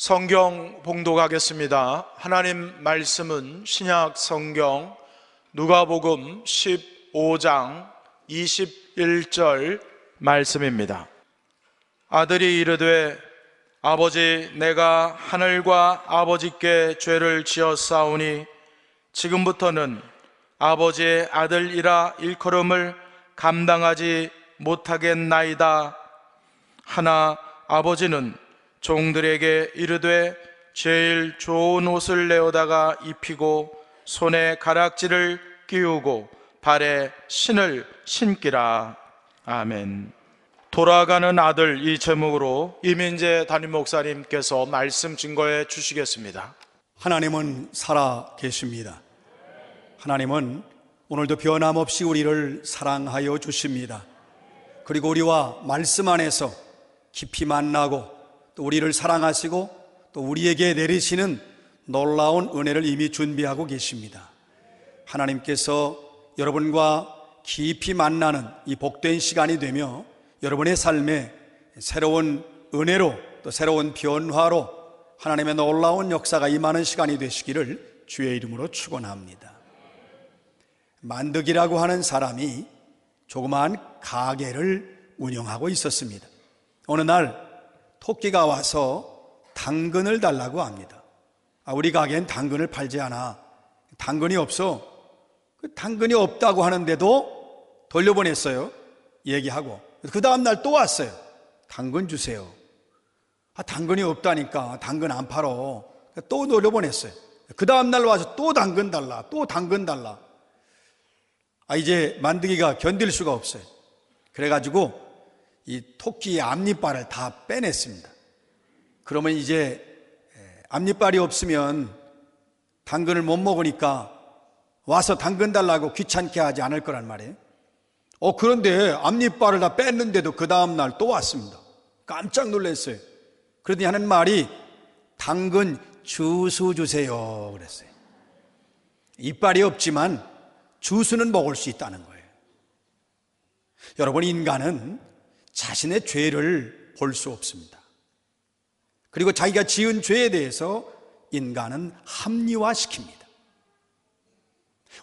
성경 봉독하겠습니다. 하나님 말씀은 신약 성경 누가복음 15장 21절 말씀입니다. 아들이 이르되 아버지, 내가 하늘과 아버지께 죄를 지었사오니 지금부터는 아버지의 아들이라 일컬음을 감당하지 못하겠나이다. 하나 아버지는 종들에게 이르되 제일 좋은 옷을 내어다가 입히고 손에 가락지를 끼우고 발에 신을 신기라. 아멘. 돌아가는 아들, 이 제목으로 이민재 담임 목사님께서 말씀 증거해 주시겠습니다. 하나님은 살아 계십니다. 하나님은 오늘도 변함없이 우리를 사랑하여 주십니다. 그리고 우리와 말씀 안에서 깊이 만나고 또 우리를 사랑하시고 또 우리에게 내리시는 놀라운 은혜를 이미 준비하고 계십니다. 하나님께서 여러분과 깊이 만나는 이 복된 시간이 되며 여러분의 삶에 새로운 은혜로 또 새로운 변화로 하나님의 놀라운 역사가 임하는 시간이 되시기를 주의 이름으로 축원합니다. 만득이라고 하는 사람이 조그마한 가게를 운영하고 있었습니다. 어느 날 토끼가 와서 당근을 달라고 합니다. 우리 가게엔 당근을 팔지 않아. 당근이 없어. 그 당근이 없다고 하는데도 돌려보냈어요. 얘기하고. 그 다음날 또 왔어요. 당근 주세요. 당근이 없다니까 당근 안 팔어. 또 돌려보냈어요. 그 다음날 와서 또 당근 달라. 또 당근 달라. 이제 만드기가 견딜 수가 없어요. 그래가지고 이 토끼의 앞니빨을 다 빼냈습니다. 그러면 이제 앞니빨이 없으면 당근을 못 먹으니까 와서 당근 달라고 귀찮게 하지 않을 거란 말이에요. 그런데 앞니빨을 다 뺐는데도 그 다음날 또 왔습니다. 깜짝 놀랐어요. 그러더니 하는 말이 당근 주스 주세요 그랬어요. 이빨이 없지만 주스는 먹을 수 있다는 거예요. 여러분, 인간은 자신의 죄를 볼 수 없습니다. 그리고 자기가 지은 죄에 대해서 인간은 합리화시킵니다.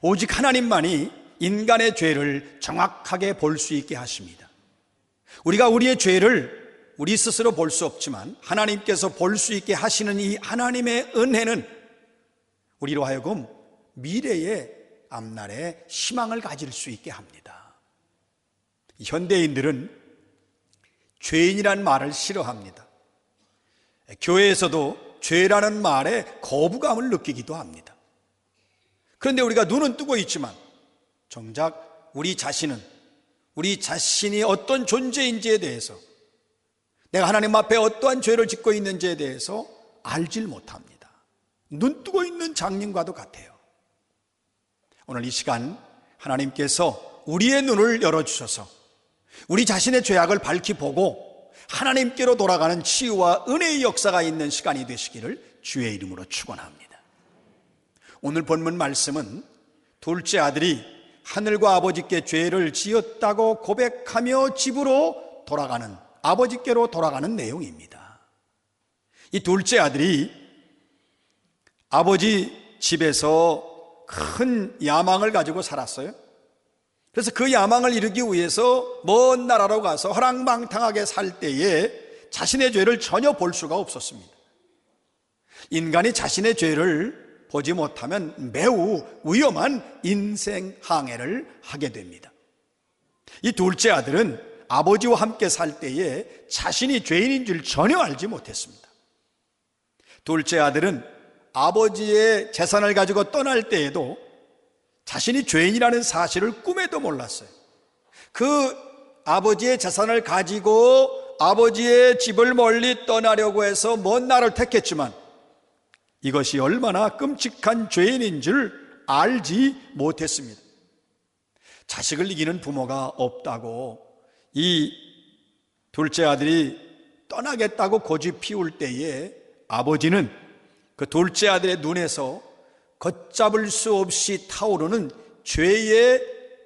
오직 하나님만이 인간의 죄를 정확하게 볼 수 있게 하십니다. 우리가 우리의 죄를 우리 스스로 볼 수 없지만 하나님께서 볼 수 있게 하시는 이 하나님의 은혜는 우리로 하여금 미래의 앞날에 희망을 가질 수 있게 합니다. 현대인들은 죄인이란 말을 싫어합니다. 교회에서도 죄라는 말에 거부감을 느끼기도 합니다. 그런데 우리가 눈은 뜨고 있지만 정작 우리 자신이 어떤 존재인지에 대해서, 내가 하나님 앞에 어떠한 죄를 짓고 있는지에 대해서 알질 못합니다. 눈 뜨고 있는 장님과도 같아요. 오늘 이 시간 하나님께서 우리의 눈을 열어주셔서 우리 자신의 죄악을 밝히 보고 하나님께로 돌아가는 치유와 은혜의 역사가 있는 시간이 되시기를 주의 이름으로 축원합니다. 오늘 본문 말씀은 둘째 아들이 하늘과 아버지께 죄를 지었다고 고백하며 집으로 돌아가는, 아버지께로 돌아가는 내용입니다. 이 둘째 아들이 아버지 집에서 큰 야망을 가지고 살았어요. 그래서 그 야망을 이루기 위해서 먼 나라로 가서 허랑방탕하게 살 때에 자신의 죄를 전혀 볼 수가 없었습니다. 인간이 자신의 죄를 보지 못하면 매우 위험한 인생 항해를 하게 됩니다. 이 둘째 아들은 아버지와 함께 살 때에 자신이 죄인인 줄 전혀 알지 못했습니다. 둘째 아들은 아버지의 재산을 가지고 떠날 때에도 자신이 죄인이라는 사실을 꿈에도 몰랐어요. 그 아버지의 재산을 가지고 아버지의 집을 멀리 떠나려고 해서 먼 나라를 택했지만 이것이 얼마나 끔찍한 죄인인 줄 알지 못했습니다. 자식을 이기는 부모가 없다고 이 둘째 아들이 떠나겠다고 고집 피울 때에 아버지는 그 둘째 아들의 눈에서 걷잡을 수 없이 타오르는 죄의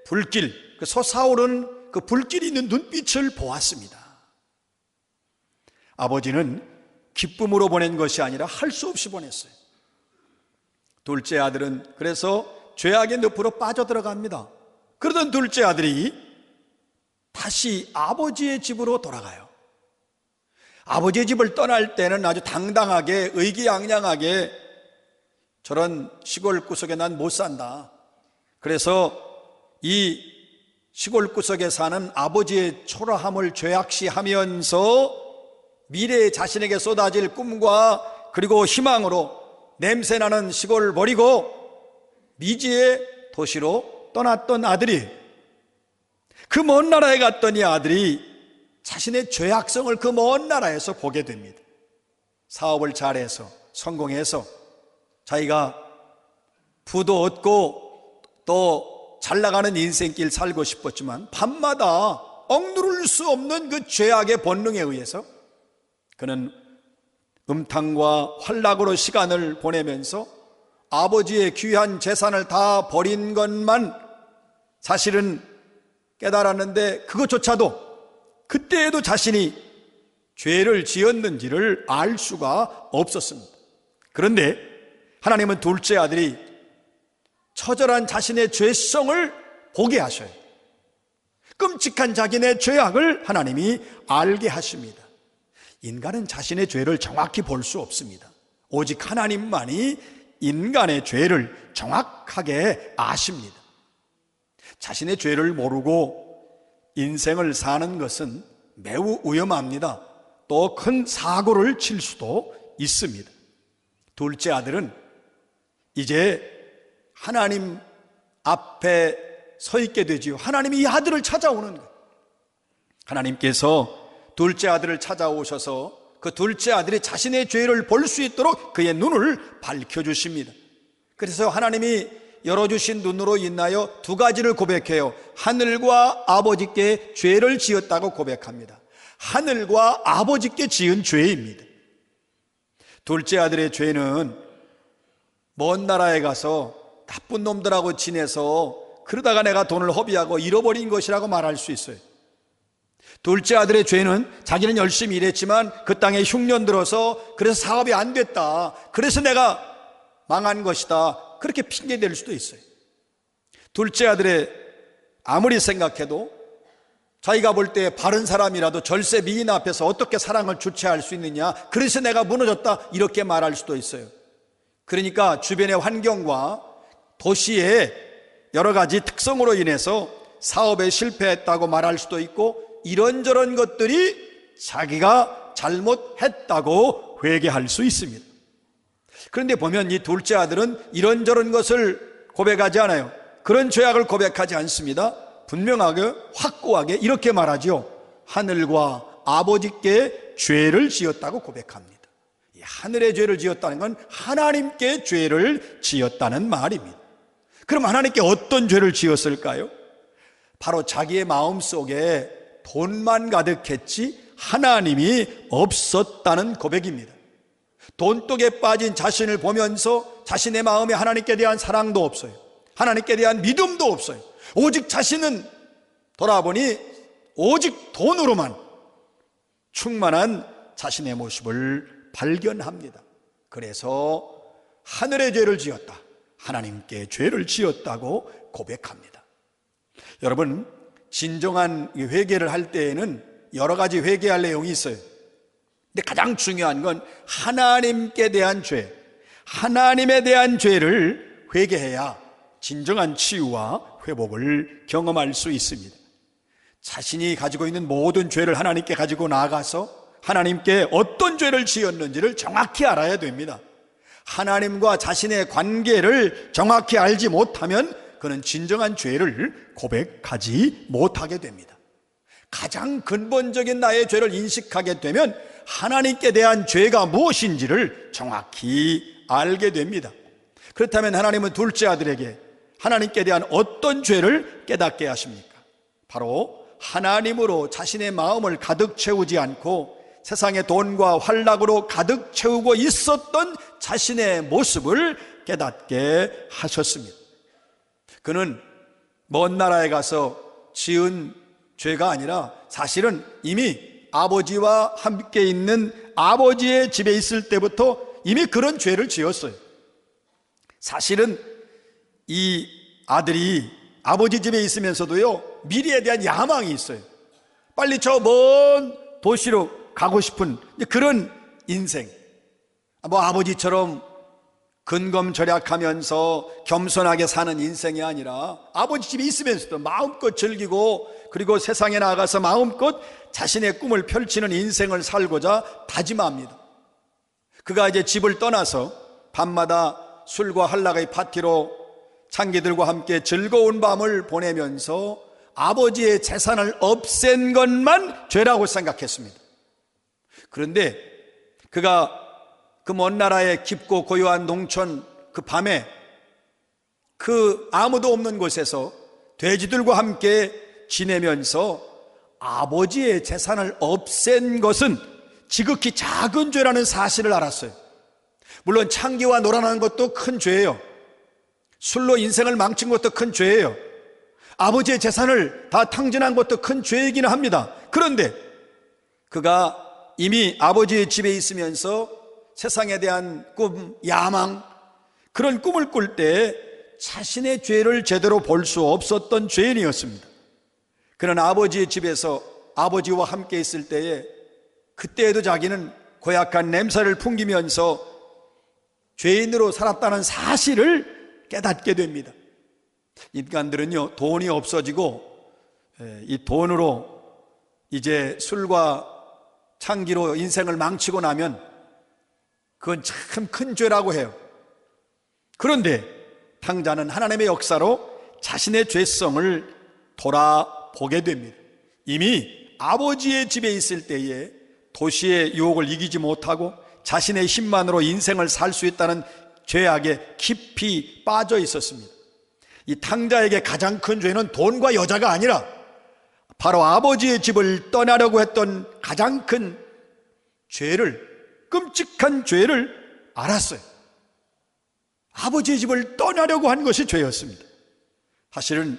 불길, 그 솟아오르는 그 불길이 있는 눈빛을 보았습니다. 아버지는 기쁨으로 보낸 것이 아니라 할 수 없이 보냈어요. 둘째 아들은 그래서 죄악의 늪으로 빠져들어갑니다. 그러던 둘째 아들이 다시 아버지의 집으로 돌아가요. 아버지의 집을 떠날 때는 아주 당당하게 의기양양하게 저런 시골 구석에 난 못 산다. 그래서 이 시골 구석에 사는 아버지의 초라함을 죄악시하면서 미래에 자신에게 쏟아질 꿈과 그리고 희망으로 냄새나는 시골을 버리고 미지의 도시로 떠났던 아들이, 그 먼 나라에 갔던 이 아들이 자신의 죄악성을 그 먼 나라에서 보게 됩니다. 사업을 잘해서 성공해서 자기가 부도 얻고 또 잘나가는 인생길 살고 싶었지만 밤마다 억누를 수 없는 그 죄악의 본능에 의해서 그는 음탕과 환락으로 시간을 보내면서 아버지의 귀한 재산을 다 버린 것만 사실은 깨달았는데, 그것조차도 그때에도 자신이 죄를 지었는지를 알 수가 없었습니다. 그런데 하나님은 둘째 아들이 처절한 자신의 죄성을 보게 하셔요. 끔찍한 자기네 죄악을 하나님이 알게 하십니다. 인간은 자신의 죄를 정확히 볼 수 없습니다. 오직 하나님만이 인간의 죄를 정확하게 아십니다. 자신의 죄를 모르고 인생을 사는 것은 매우 위험합니다. 또 큰 사고를 칠 수도 있습니다. 둘째 아들은 이제 하나님 앞에 서 있게 되지요. 하나님이 이 아들을 찾아오는 거예요. 하나님께서 둘째 아들을 찾아오셔서 그 둘째 아들이 자신의 죄를 볼 수 있도록 그의 눈을 밝혀주십니다. 그래서 하나님이 열어주신 눈으로 인하여 두 가지를 고백해요. 하늘과 아버지께 죄를 지었다고 고백합니다. 하늘과 아버지께 지은 죄입니다. 둘째 아들의 죄는 먼 나라에 가서 나쁜 놈들하고 지내서 그러다가 내가 돈을 허비하고 잃어버린 것이라고 말할 수 있어요. 둘째 아들의 죄는 자기는 열심히 일했지만 그 땅에 흉년 들어서 그래서 사업이 안 됐다, 그래서 내가 망한 것이다, 그렇게 핑계댈 수도 있어요. 둘째 아들의 아무리 생각해도 자기가 볼 때 바른 사람이라도 절세 미인 앞에서 어떻게 사랑을 주체할 수 있느냐, 그래서 내가 무너졌다, 이렇게 말할 수도 있어요. 그러니까 주변의 환경과 도시의 여러 가지 특성으로 인해서 사업에 실패했다고 말할 수도 있고, 이런저런 것들이 자기가 잘못했다고 회개할 수 있습니다. 그런데 보면 이 둘째 아들은 이런저런 것을 고백하지 않아요. 그런 죄악을 고백하지 않습니다. 분명하게 확고하게 이렇게 말하죠. 하늘과 아버지께 죄를 지었다고 고백합니다. 이 하늘의 죄를 지었다는 건 하나님께 죄를 지었다는 말입니다. 그럼 하나님께 어떤 죄를 지었을까요? 바로 자기의 마음속에 돈만 가득했지 하나님이 없었다는 고백입니다. 돈독에 빠진 자신을 보면서 자신의 마음에 하나님께 대한 사랑도 없어요. 하나님께 대한 믿음도 없어요. 오직 자신은 돌아보니 오직 돈으로만 충만한 자신의 모습을 발견합니다. 그래서 하늘의 죄를 지었다, 하나님께 죄를 지었다고 고백합니다. 여러분, 진정한 회개를 할 때에는 여러 가지 회개할 내용이 있어요. 근데 가장 중요한 건 하나님께 대한 죄, 하나님에 대한 죄를 회개해야 진정한 치유와 회복을 경험할 수 있습니다. 자신이 가지고 있는 모든 죄를 하나님께 가지고 나아가서 하나님께 어떤 죄를 지었는지를 정확히 알아야 됩니다. 하나님과 자신의 관계를 정확히 알지 못하면 그는 진정한 죄를 고백하지 못하게 됩니다. 가장 근본적인 나의 죄를 인식하게 되면 하나님께 대한 죄가 무엇인지를 정확히 알게 됩니다. 그렇다면 하나님은 둘째 아들에게 하나님께 대한 어떤 죄를 깨닫게 하십니까? 바로 하나님으로 자신의 마음을 가득 채우지 않고 세상의 돈과 환락으로 가득 채우고 있었던 자신의 모습을 깨닫게 하셨습니다. 그는 먼 나라에 가서 지은 죄가 아니라 사실은 이미 아버지와 함께 있는 아버지의 집에 있을 때부터 이미 그런 죄를 지었어요. 사실은 이 아들이 아버지 집에 있으면서도요, 미래에 대한 야망이 있어요. 빨리 저 먼 도시로 가고 싶은 그런 인생. 아버지처럼 근검절약하면서 겸손하게 사는 인생이 아니라 아버지 집에 있으면서도 마음껏 즐기고, 그리고 세상에 나가서 마음껏 자신의 꿈을 펼치는 인생을 살고자 다짐합니다. 그가 이제 집을 떠나서 밤마다 술과 한락의 파티로 창기들과 함께 즐거운 밤을 보내면서 아버지의 재산을 없앤 것만 죄라고 생각했습니다. 그런데 그가 그 먼 나라의 깊고 고요한 농촌 그 밤에 그 아무도 없는 곳에서 돼지들과 함께 지내면서 아버지의 재산을 없앤 것은 지극히 작은 죄라는 사실을 알았어요. 물론 창기와 놀아나는 것도 큰 죄예요. 술로 인생을 망친 것도 큰 죄예요. 아버지의 재산을 다 탕진한 것도 큰 죄이기는 합니다. 그런데 그가 이미 아버지의 집에 있으면서 세상에 대한 꿈, 야망, 그런 꿈을 꿀 때 자신의 죄를 제대로 볼 수 없었던 죄인이었습니다. 그는 아버지의 집에서 아버지와 함께 있을 때에 그때에도 자기는 고약한 냄새를 풍기면서 죄인으로 살았다는 사실을 깨닫게 됩니다. 인간들은요, 돈이 없어지고 이 돈으로 이제 술과 창기로 인생을 망치고 나면 그건 참 큰 죄라고 해요. 그런데 탕자는 하나님의 역사로 자신의 죄성을 돌아보게 됩니다. 이미 아버지의 집에 있을 때에 도시의 유혹을 이기지 못하고 자신의 힘만으로 인생을 살 수 있다는 죄악에 깊이 빠져 있었습니다. 이 탕자에게 가장 큰 죄는 돈과 여자가 아니라 바로 아버지의 집을 떠나려고 했던 가장 큰 죄를, 끔찍한 죄를 알았어요. 아버지의 집을 떠나려고 한 것이 죄였습니다. 사실은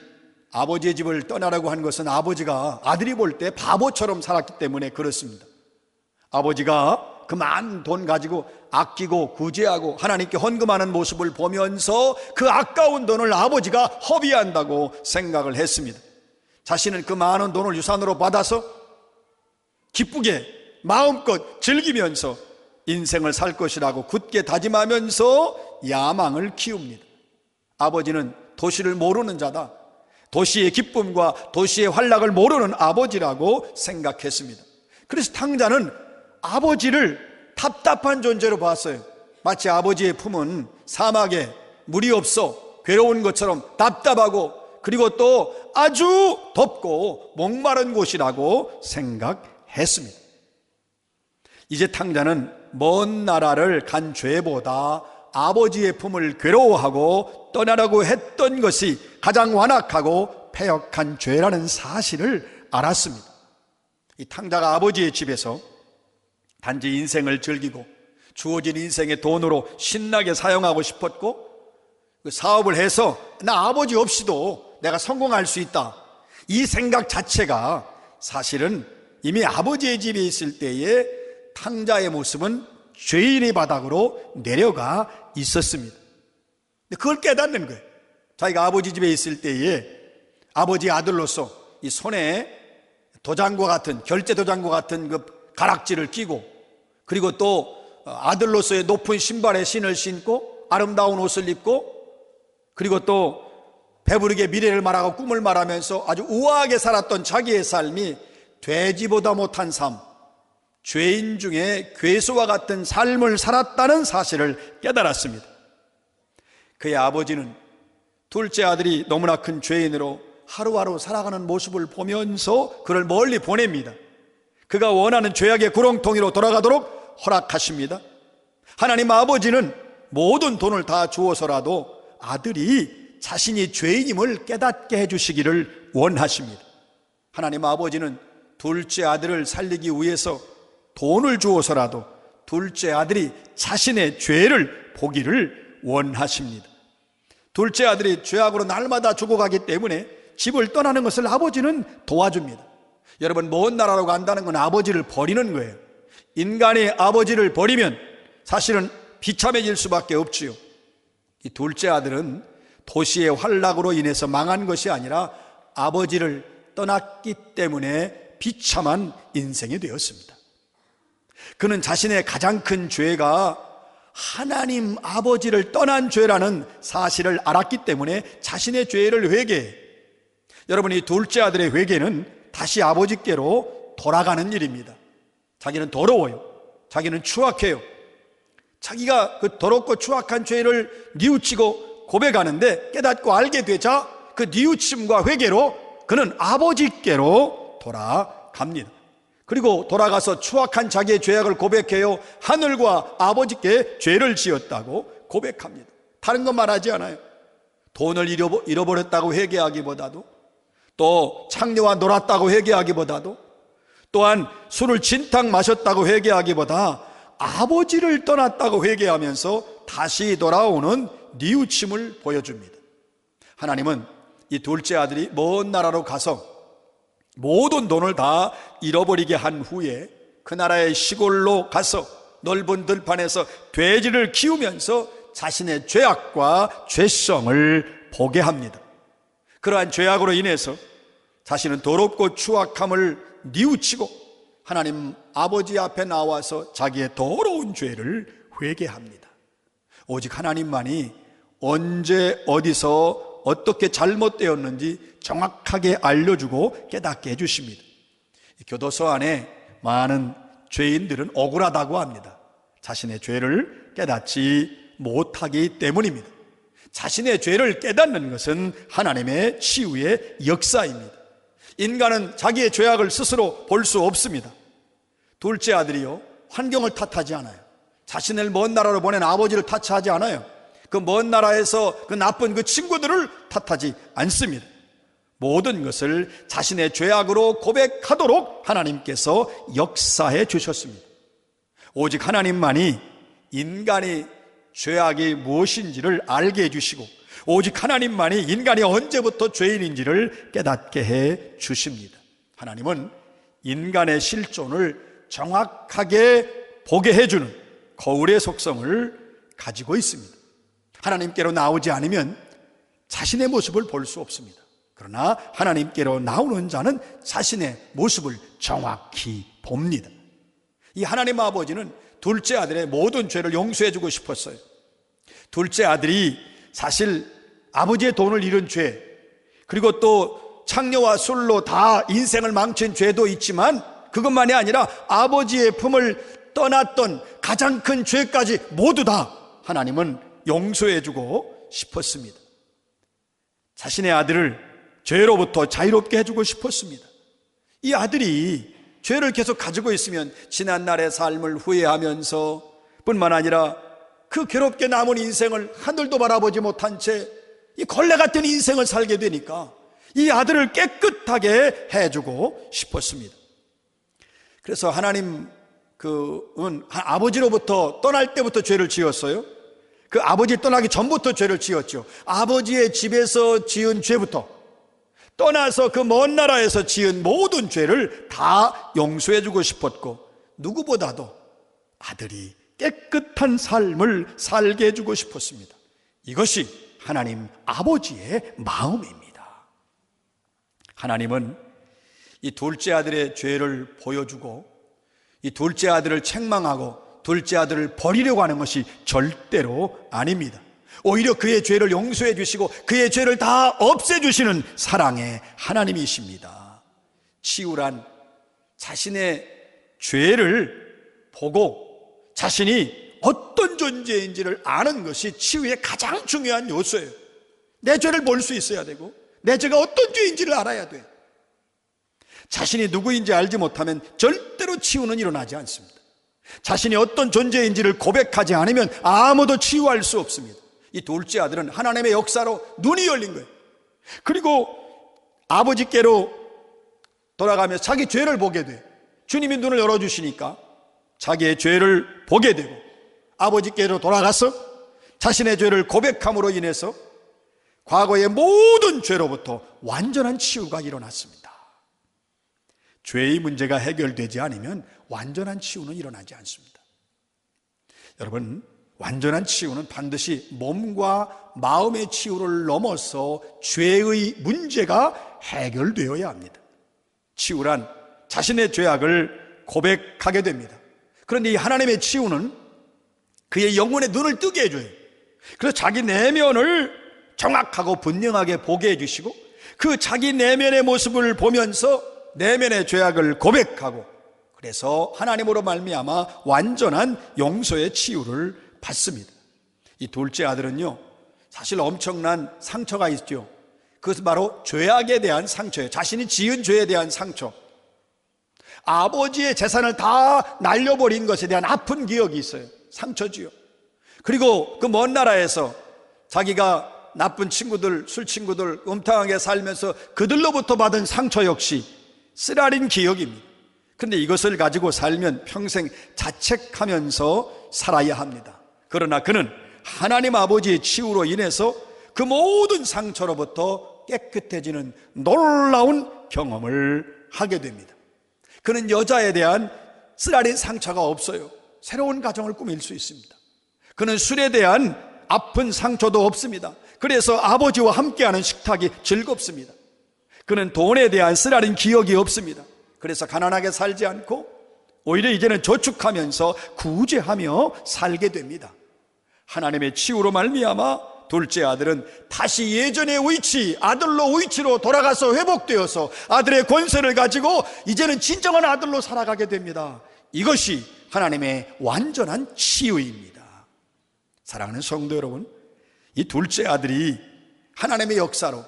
아버지의 집을 떠나려고 한 것은 아버지가 아들이 볼 때 바보처럼 살았기 때문에 그렇습니다. 아버지가 그 많은 돈 가지고 아끼고 구제하고 하나님께 헌금하는 모습을 보면서 그 아까운 돈을 아버지가 허비한다고 생각을 했습니다. 자신은 그 많은 돈을 유산으로 받아서 기쁘게 마음껏 즐기면서 인생을 살 것이라고 굳게 다짐하면서 야망을 키웁니다. 아버지는 도시를 모르는 자다, 도시의 기쁨과 도시의 환락을 모르는 아버지라고 생각했습니다. 그래서 탕자는 아버지를 답답한 존재로 봤어요. 마치 아버지의 품은 사막에 물이 없어 괴로운 것처럼 답답하고, 그리고 또 아주 덥고 목마른 곳이라고 생각했습니다. 이제 탕자는 먼 나라를 간 죄보다 아버지의 품을 괴로워하고 떠나려고 했던 것이 가장 완악하고 패역한 죄라는 사실을 알았습니다. 이 탕자가 아버지의 집에서 단지 인생을 즐기고 주어진 인생의 돈으로 신나게 사용하고 싶었고, 그 사업을 해서 나 아버지 없이도 내가 성공할 수 있다, 이 생각 자체가 사실은 이미 아버지의 집에 있을 때의 탕자의 모습은 죄인의 바닥으로 내려가 있었습니다. 근데 그걸 깨닫는 거예요. 자기가 아버지 집에 있을 때에 아버지 아들로서 이 손에 도장과 같은, 결제 도장과 같은 그 가락지를 끼고, 그리고 또 아들로서의 높은 신발에 신을 신고 아름다운 옷을 입고, 그리고 또 배부르게 미래를 말하고 꿈을 말하면서 아주 우아하게 살았던 자기의 삶이 돼지보다 못한 삶, 죄인 중에 괴수와 같은 삶을 살았다는 사실을 깨달았습니다. 그의 아버지는 둘째 아들이 너무나 큰 죄인으로 하루하루 살아가는 모습을 보면서 그를 멀리 보냅니다. 그가 원하는 죄악의 구렁텅이로 돌아가도록 허락하십니다. 하나님 아버지는 모든 돈을 다 주어서라도 아들이 자신이 죄인임을 깨닫게 해주시기를 원하십니다. 하나님 아버지는 둘째 아들을 살리기 위해서 돈을 주어서라도 둘째 아들이 자신의 죄를 보기를 원하십니다. 둘째 아들이 죄악으로 날마다 죽어가기 때문에 집을 떠나는 것을 아버지는 도와줍니다. 여러분, 먼 나라로 간다는 건 아버지를 버리는 거예요. 인간이 아버지를 버리면 사실은 비참해질 수밖에 없지요. 이 둘째 아들은 도시의 환락으로 인해서 망한 것이 아니라 아버지를 떠났기 때문에 비참한 인생이 되었습니다. 그는 자신의 가장 큰 죄가 하나님 아버지를 떠난 죄라는 사실을 알았기 때문에 자신의 죄를 회개해. 여러분, 이 둘째 아들의 회개는 다시 아버지께로 돌아가는 일입니다. 자기는 더러워요. 자기는 추악해요. 자기가 그 더럽고 추악한 죄를 뉘우치고 고백하는데 깨닫고 알게 되자 그 뉘우침과 회개로 그는 아버지께로 돌아갑니다. 그리고 돌아가서 추악한 자기의 죄악을 고백해요. 하늘과 아버지께 죄를 지었다고 고백합니다. 다른 건 말하지 않아요. 돈을 잃어버렸다고 회개하기보다도, 또 창녀와 놀았다고 회개하기보다도, 또한 술을 진탕 마셨다고 회개하기보다 아버지를 떠났다고 회개하면서 다시 돌아오는 뉘우침을 보여줍니다. 하나님은 이 둘째 아들이 먼 나라로 가서 모든 돈을 다 잃어버리게 한 후에 그 나라의 시골로 가서 넓은 들판에서 돼지를 키우면서 자신의 죄악과 죄성을 보게 합니다. 그러한 죄악으로 인해서 자신은 더럽고 추악함을 뉘우치고 하나님 아버지 앞에 나와서 자기의 더러운 죄를 회개합니다. 오직 하나님만이 언제 어디서 어떻게 잘못되었는지 정확하게 알려주고 깨닫게 해주십니다. 교도소 안에 많은 죄인들은 억울하다고 합니다. 자신의 죄를 깨닫지 못하기 때문입니다. 자신의 죄를 깨닫는 것은 하나님의 치유의 역사입니다. 인간은 자기의 죄악을 스스로 볼 수 없습니다. 둘째 아들이요, 환경을 탓하지 않아요. 자신을 먼 나라로 보낸 아버지를 탓하지 않아요. 그 먼 나라에서 그 나쁜 그 친구들을 탓하지 않습니다. 모든 것을 자신의 죄악으로 고백하도록 하나님께서 역사해 주셨습니다. 오직 하나님만이 인간이 죄악이 무엇인지를 알게 해주시고, 오직 하나님만이 인간이 언제부터 죄인인지를 깨닫게 해 주십니다. 하나님은 인간의 실존을 정확하게 보게 해주는 거울의 속성을 가지고 있습니다. 하나님께로 나오지 않으면 자신의 모습을 볼 수 없습니다. 그러나 하나님께로 나오는 자는 자신의 모습을 정확히 봅니다. 이 하나님 아버지는 둘째 아들의 모든 죄를 용서해 주고 싶었어요. 둘째 아들이 사실 아버지의 돈을 잃은 죄, 그리고 또 창녀와 술로 다 인생을 망친 죄도 있지만 그것만이 아니라 아버지의 품을 떠났던 가장 큰 죄까지 모두 다 하나님은 용서해 주고 싶었습니다. 자신의 아들을 죄로부터 자유롭게 해주고 싶었습니다. 이 아들이 죄를 계속 가지고 있으면 지난날의 삶을 후회하면서 뿐만 아니라 그 괴롭게 남은 인생을 하늘도 바라보지 못한 채 이 걸레 같은 인생을 살게 되니까 이 아들을 깨끗하게 해주고 싶었습니다. 그래서 하나님 아버지로부터 떠날 때부터 죄를 지었어요. 그 아버지 떠나기 전부터 죄를 지었죠. 아버지의 집에서 지은 죄부터 떠나서 그 먼 나라에서 지은 모든 죄를 다 용서해주고 싶었고, 누구보다도 아들이 깨끗한 삶을 살게 해주고 싶었습니다. 이것이 하나님 아버지의 마음입니다. 하나님은 이 둘째 아들의 죄를 보여주고 이 둘째 아들을 책망하고 둘째 아들을 버리려고 하는 것이 절대로 아닙니다. 오히려 그의 죄를 용서해 주시고 그의 죄를 다 없애주시는 사랑의 하나님이십니다. 치유란 자신의 죄를 보고 자신이 어떤 존재인지를 아는 것이 치유의 가장 중요한 요소예요. 내 죄를 볼 수 있어야 되고 내 죄가 어떤 죄인지를 알아야 돼요. 자신이 누구인지 알지 못하면 절대로 치유는 일어나지 않습니다. 자신이 어떤 존재인지를 고백하지 않으면 아무도 치유할 수 없습니다. 이 둘째 아들은 하나님의 역사로 눈이 열린 거예요. 그리고 아버지께로 돌아가면서 자기 죄를 보게 돼요. 주님이 눈을 열어주시니까 자기의 죄를 보게 되고 아버지께로 돌아가서 자신의 죄를 고백함으로 인해서 과거의 모든 죄로부터 완전한 치유가 일어났습니다. 죄의 문제가 해결되지 않으면 완전한 치유는 일어나지 않습니다. 여러분, 완전한 치유는 반드시 몸과 마음의 치유를 넘어서 죄의 문제가 해결되어야 합니다. 치유란 자신의 죄악을 고백하게 됩니다. 그런데 이 하나님의 치유는 그의 영혼의 눈을 뜨게 해줘요. 그래서 자기 내면을 정확하고 분명하게 보게 해주시고, 그 자기 내면의 모습을 보면서 내면의 죄악을 고백하고, 그래서 하나님으로 말미암아 완전한 용서의 치유를 받습니다. 이 둘째 아들은요, 사실 엄청난 상처가 있죠. 그것은 바로 죄악에 대한 상처예요. 자신이 지은 죄에 대한 상처. 아버지의 재산을 다 날려버린 것에 대한 아픈 기억이 있어요. 상처지요. 그리고 그 먼 나라에서 자기가 나쁜 친구들, 술 친구들 음탕하게 살면서 그들로부터 받은 상처 역시 쓰라린 기억입니다. 그런데 이것을 가지고 살면 평생 자책하면서 살아야 합니다. 그러나 그는 하나님 아버지의 치유로 인해서 그 모든 상처로부터 깨끗해지는 놀라운 경험을 하게 됩니다. 그는 여자에 대한 쓰라린 상처가 없어요. 새로운 가정을 꾸밀 수 있습니다. 그는 술에 대한 아픈 상처도 없습니다. 그래서 아버지와 함께하는 식탁이 즐겁습니다. 그는 돈에 대한 쓰라린 기억이 없습니다. 그래서 가난하게 살지 않고 오히려 이제는 저축하면서 구제하며 살게 됩니다. 하나님의 치유로 말미암아 둘째 아들은 다시 예전의 위치, 아들로 위치로 돌아가서 회복되어서 아들의 권세를 가지고 이제는 진정한 아들로 살아가게 됩니다. 이것이 하나님의 완전한 치유입니다. 사랑하는 성도 여러분, 이 둘째 아들이 하나님의 역사로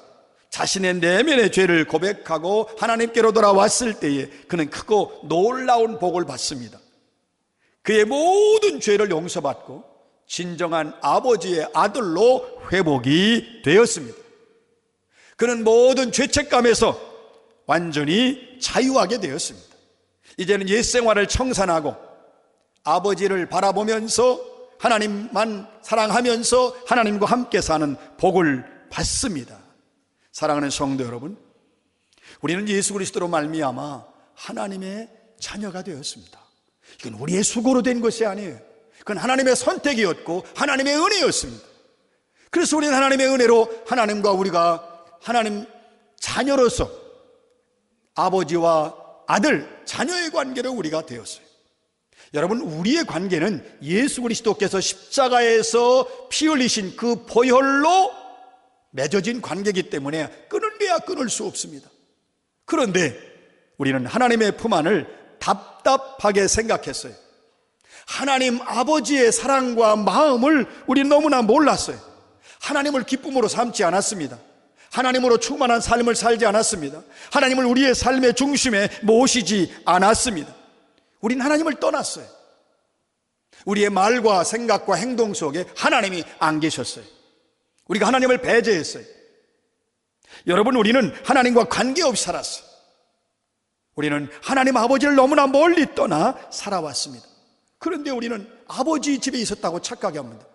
자신의 내면의 죄를 고백하고 하나님께로 돌아왔을 때에 그는 크고 놀라운 복을 받습니다. 그의 모든 죄를 용서받고 진정한 아버지의 아들로 회복이 되었습니다. 그는 모든 죄책감에서 완전히 자유하게 되었습니다. 이제는 옛 생활을 청산하고 아버지를 바라보면서 하나님만 사랑하면서 하나님과 함께 사는 복을 받습니다. 사랑하는 성도 여러분, 우리는 예수 그리스도로 말미암아 하나님의 자녀가 되었습니다. 이건 우리의 수고로 된 것이 아니에요. 그건 하나님의 선택이었고 하나님의 은혜였습니다. 그래서 우리는 하나님의 은혜로 하나님과 우리가 하나님 자녀로서 아버지와 아들, 자녀의 관계로 우리가 되었어요. 여러분, 우리의 관계는 예수 그리스도께서 십자가에서 피 흘리신 그 보혈로 맺어진 관계이기 때문에 끊을래야 끊을 수 없습니다. 그런데 우리는 하나님의 품 안을 답답하게 생각했어요. 하나님 아버지의 사랑과 마음을 우리는 너무나 몰랐어요. 하나님을 기쁨으로 삼지 않았습니다. 하나님으로 충만한 삶을 살지 않았습니다. 하나님을 우리의 삶의 중심에 모시지 않았습니다. 우린 하나님을 떠났어요. 우리의 말과 생각과 행동 속에 하나님이 안 계셨어요. 우리가 하나님을 배제했어요. 여러분, 우리는 하나님과 관계없이 살았어요. 우리는 하나님 아버지를 너무나 멀리 떠나 살아왔습니다. 그런데 우리는 아버지 집에 있었다고 착각해 합니다.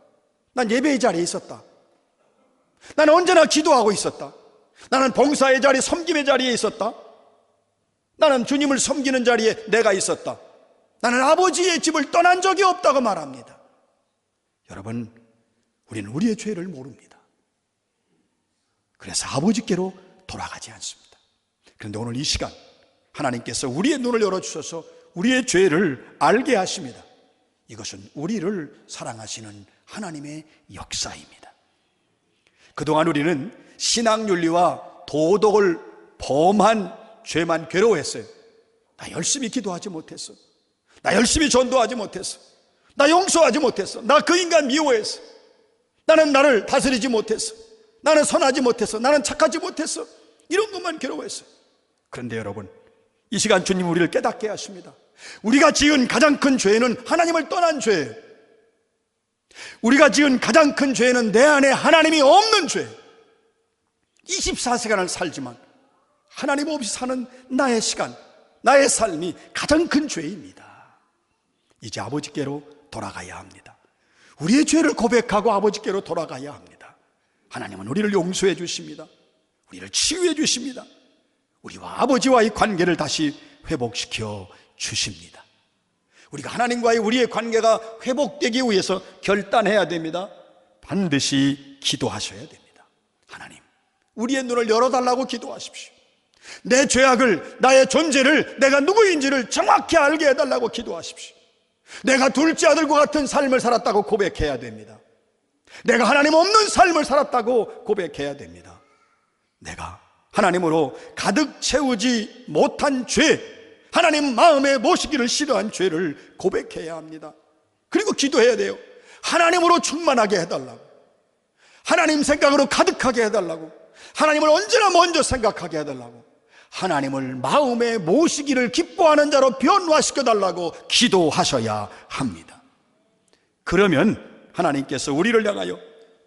난 예배의 자리에 있었다. 나는 언제나 기도하고 있었다. 나는 봉사의 자리, 섬김의 자리에 있었다. 나는 주님을 섬기는 자리에 내가 있었다. 나는 아버지의 집을 떠난 적이 없다고 말합니다. 여러분, 우리는 우리의 죄를 모릅니다. 그래서 아버지께로 돌아가지 않습니다. 그런데 오늘 이 시간 하나님께서 우리의 눈을 열어주셔서 우리의 죄를 알게 하십니다. 이것은 우리를 사랑하시는 하나님의 역사입니다. 그동안 우리는 신앙윤리와 도덕을 범한 죄만 괴로워했어요. 나 열심히 기도하지 못했어. 나 열심히 전도하지 못했어. 나 용서하지 못했어. 나 그 인간 미워했어. 나는 나를 다스리지 못했어. 나는 선하지 못했어. 나는 착하지 못했어. 이런 것만 괴로워했어요. 그런데 여러분, 이 시간 주님 우리를 깨닫게 하십니다. 우리가 지은 가장 큰 죄는 하나님을 떠난 죄예요. 우리가 지은 가장 큰 죄는 내 안에 하나님이 없는 죄. 24시간을 살지만 하나님 없이 사는 나의 시간, 나의 삶이 가장 큰 죄입니다. 이제 아버지께로 돌아가야 합니다. 우리의 죄를 고백하고 아버지께로 돌아가야 합니다. 하나님은 우리를 용서해 주십니다. 우리를 치유해 주십니다. 우리와 아버지와의 관계를 다시 회복시켜 주십니다. 우리가 하나님과의 우리의 관계가 회복되기 위해서 결단해야 됩니다. 반드시 기도하셔야 됩니다. 하나님, 우리의 눈을 열어달라고 기도하십시오. 내 죄악을, 나의 존재를, 내가 누구인지를 정확히 알게 해달라고 기도하십시오. 내가 둘째 아들과 같은 삶을 살았다고 고백해야 됩니다. 내가 하나님 없는 삶을 살았다고 고백해야 됩니다. 내가 하나님으로 가득 채우지 못한 죄, 하나님 마음에 모시기를 싫어한 죄를 고백해야 합니다. 그리고 기도해야 돼요. 하나님으로 충만하게 해달라고, 하나님 생각으로 가득하게 해달라고, 하나님을 언제나 먼저 생각하게 해달라고, 하나님을 마음에 모시기를 기뻐하는 자로 변화시켜달라고 기도하셔야 합니다. 그러면 하나님께서 우리를 향하여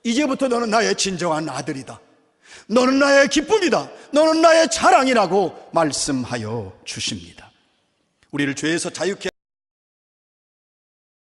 이제부터 너는 나의 진정한 아들이다, 너는 나의 기쁨이다, 너는 나의 자랑이라고 말씀하여 주십니다. 우리를 죄에서 자유케